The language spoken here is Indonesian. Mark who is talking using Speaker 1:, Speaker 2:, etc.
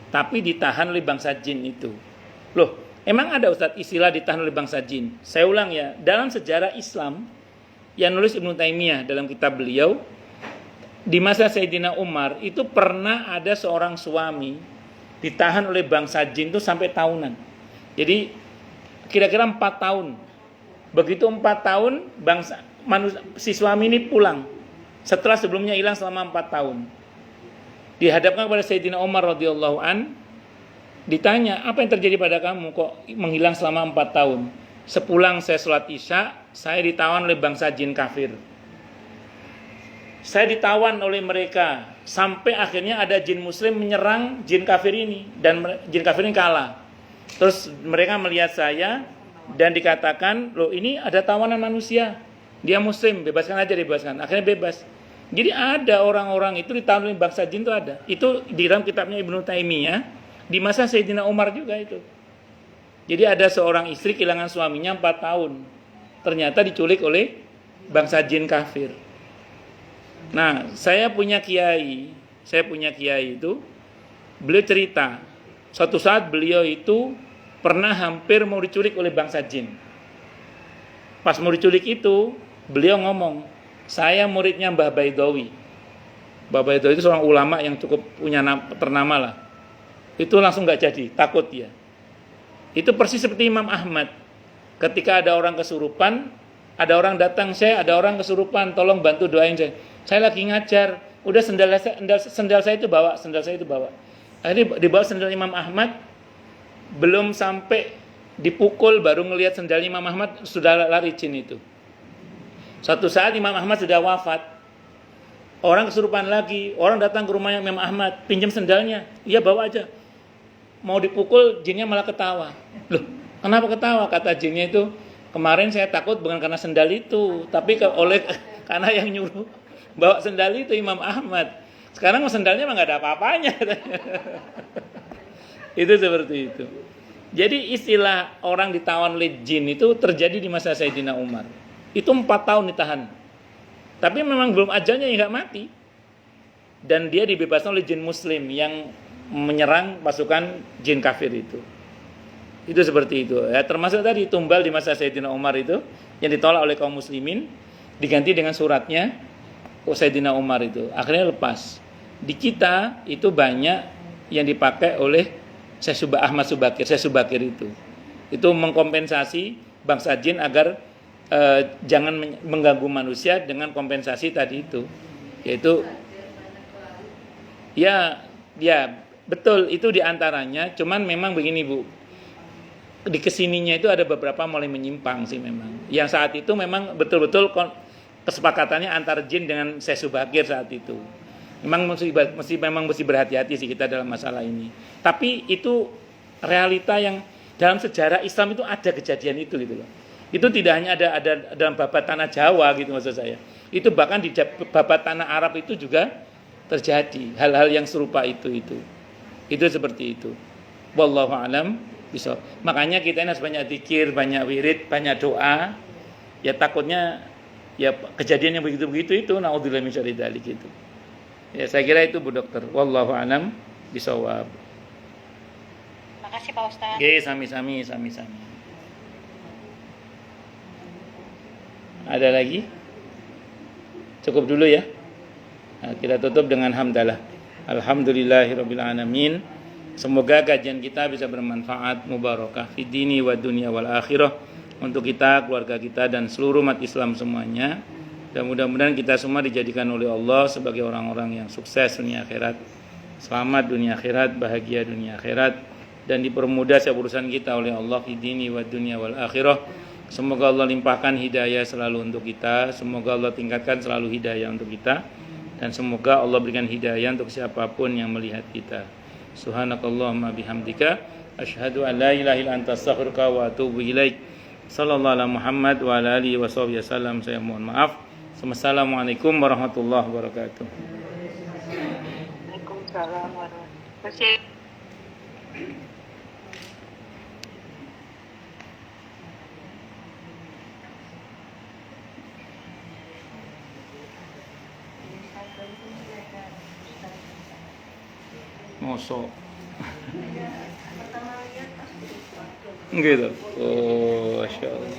Speaker 1: tapi ditahan oleh bangsa jin itu. Loh, emang ada Ustadz istilah ditahan oleh bangsa jin? Saya ulang ya, dalam sejarah Islam yang nulis Ibnu Taimiyah dalam kitab beliau, di masa Sayyidina Umar itu pernah ada seorang suami ditahan oleh bangsa jin itu sampai tahunan. Jadi kira-kira 4 tahun. Begitu 4 tahun si suami ini pulang setelah sebelumnya hilang selama 4 tahun. Dihadapkan kepada Sayyidina Umar radhiyallahu an, ditanya, apa yang terjadi pada kamu kok menghilang selama 4 tahun? Sepulang saya sholat isya, saya ditawan oleh bangsa jin kafir. Saya ditawan oleh mereka sampai akhirnya ada jin muslim menyerang jin kafir ini, dan jin kafir ini kalah. Terus mereka melihat saya dan dikatakan, loh ini ada tawanan manusia, dia muslim, bebaskan aja, dibebaskan. Akhirnya bebas. Jadi ada orang-orang itu ditawan oleh bangsa jin, itu ada. Itu di dalam kitabnya Ibnu Taimiyah di masa Sayyidina Umar juga itu. Jadi ada seorang istri kehilangan suaminya 4 tahun. Ternyata diculik oleh bangsa jin kafir. Nah, saya punya kiai itu, beliau cerita, suatu saat beliau itu pernah hampir mau diculik oleh bangsa jin. Pas mau diculik itu, beliau ngomong, saya muridnya Mbah Baidawi. Mbah Baidawi itu seorang ulama yang cukup punya ternama lah. Itu langsung gak jadi, takut dia. Itu persis seperti Imam Ahmad. Ketika ada orang kesurupan, ada orang datang, ada orang kesurupan, tolong bantu doain saya. Saya lagi ngajar, udah sendal saya itu bawa. Akhirnya dibawa sendal Imam Ahmad, belum sampai dipukul baru ngelihat sendal Imam Ahmad sudah lari jin itu. Suatu saat Imam Ahmad sudah wafat, orang kesurupan lagi, orang datang ke rumahnya Imam Ahmad, pinjam sendalnya, iya bawa aja. Mau dipukul, jinnya malah ketawa. Loh, kenapa ketawa? Kata jinnya itu, kemarin saya takut bukan karena sendal itu, tapi karena yang nyuruh bawa sendal itu Imam Ahmad. Sekarang sendalnya emang gak ada apa-apanya. Itu seperti itu. Jadi istilah orang ditawan oleh jin itu terjadi di masa Sayyidina Umar. Itu 4 tahun ditahan. Tapi memang belum ajalnya yang gak mati. Dan dia dibebaskan oleh jin muslim yang menyerang pasukan jin kafir itu. Itu seperti itu. Ya, termasuk tadi tumbal di masa Sayyidina Umar itu yang ditolak oleh kaum muslimin, diganti dengan suratnya Sayyidina Umar itu. Akhirnya lepas. Di kita itu banyak yang dipakai oleh Syekh Ahmad Subakir itu. Itu mengkompensasi bangsa jin agar jangan mengganggu manusia dengan kompensasi tadi itu, yaitu ya betul itu diantaranya. Cuman memang begini Bu, di kesininya itu ada beberapa mulai menyimpang sih memang. Yang saat itu memang betul-betul kesepakatannya antar jin dengan Syekh Subakir saat itu. Memang mesti berhati-hati sih kita dalam masalah ini. Tapi itu realita yang dalam sejarah Islam itu ada kejadian itu gitu loh. Itu tidak hanya ada dalam babat tanah Jawa gitu maksud saya. Itu bahkan di babat tanah Arab itu juga terjadi hal-hal yang serupa itu. Itu seperti itu. Wallahu a'lam bishawab. Makanya kita ini harus banyak zikir, banyak wirid, banyak doa. Ya takutnya ya kejadian yang begitu-begitu itu naudzubillah min syarri dzalik gitu. Ya saya kira itu Bu Dokter. Wallahu a'lam bishawab.
Speaker 2: Makasih Pak Ustaz.
Speaker 1: Oke, sami-sami. Ada lagi? Cukup dulu ya. Nah, kita tutup dengan hamdalah. Alhamdulillahirabbil alamin. Semoga kajian kita bisa bermanfaat, mubarakah fid dini wa dunya wal akhirah untuk kita, keluarga kita dan seluruh umat Islam semuanya. Dan mudah-mudahan kita semua dijadikan oleh Allah sebagai orang-orang yang sukses dunia akhirat. Selamat dunia akhirat, bahagia dunia akhirat, dan dipermudah setiap urusan kita oleh Allah fid dini wa dunya wal akhirah. Semoga Allah limpahkan hidayah selalu untuk kita. Semoga Allah tingkatkan selalu hidayah untuk kita. Dan semoga Allah berikan hidayah untuk siapapun yang melihat kita. Subhanakallahumma bihamdika asyhadu an la ilaha illa anta astaghfiruka wa atubu ilaik. Sallallahu alaihi Muhammad wa ala alihi washabihi wasallam. Saya mohon maaf. Assalamualaikum warahmatullahi wabarakatuh.
Speaker 2: Waalaikumsalam warahmatullahi wabarakatuh.
Speaker 1: Mosok Gitu. Oh, Masya Allah.